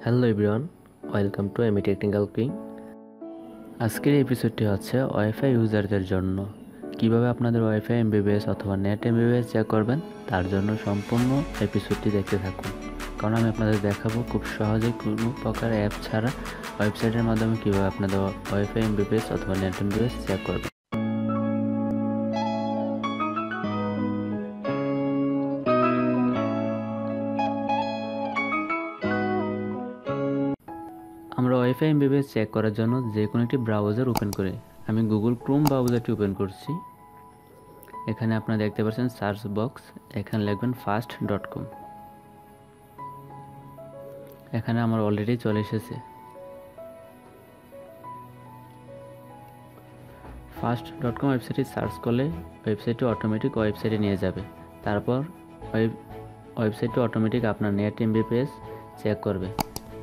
Hello everyone, welcome to M.A Technical King। আজকের এপিসোডটি হচ্ছে wifi ইউজারদের জন্য। কিভাবে আপনাদের ওয়াইফাই এমবিবিএস অথবা নেট এমবিবিএস চেক করবেন তার জন্য সম্পূর্ণ এপিসোডটি দেখতে থাকুন, কারণ আমি আপনাদের দেখাবো খুব সহজে কোনো প্রকার অ্যাপ ছাড়া ওয়েবসাইটের মাধ্যমে কীভাবে আপনাদের ওয়াইফাই এমবিবিএস অথবা নেট এমবিবিএস চেক করবেন। আমরা ওয়াইফাই এমবিবিএস চেক করার জন্য যে কোনো একটি ব্রাউজার ওপেন করি। আমি গুগল ক্রোম ব্রাউজারটি ওপেন করছি। এখানে আপনারা দেখতে পাচ্ছেন সার্চ বক্স, এখানে লিখবেন fast.com। এখানে আমার অলরেডি চলে এসেছে। fast.com ওয়েবসাইটে সার্চ করলে ওয়েবসাইটটি অটোমেটিক ওয়েবসাইটে নিয়ে যাবে। তারপর ওয়েবসাইটটি অটোমেটিক আপনার নেট এমবিপিএস চেক করবে।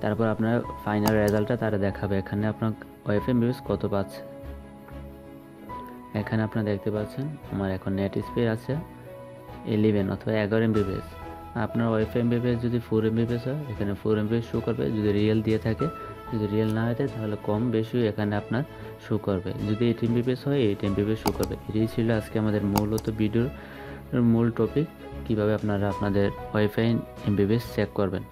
তারপর আপনার ফাইনাল রেজাল্টটা তারা দেখাবে। এখানে আপনার ওয়াইফাই এমবিপিএস কত পাচ্ছে। এখানে আপনারা দেখতে পাচ্ছেন আমার এখন নেট স্পিড আছে 11 অথবা 11 এমবিপিএস। আপনার ওয়াইফাই এমবিপিএস যদি 4 এমবিপিএস হয় এখানে 4 এমবিপিএস শো করবে। যদি রিয়েল দিয়ে থাকে, যদি রিয়েল না হয় তাহলে কম বেশি এখানে আপনার শো করবে। যদি 8 এমবিপিএস হয় 8 এমবিপিএস শো করবে। এটাই ছিল আজকে আমাদের মূলত ভিডিওর মূল টপিক, কিভাবে আপনারা আপনাদের ওয়াইফাই এমবিপিএস চেক করবেন।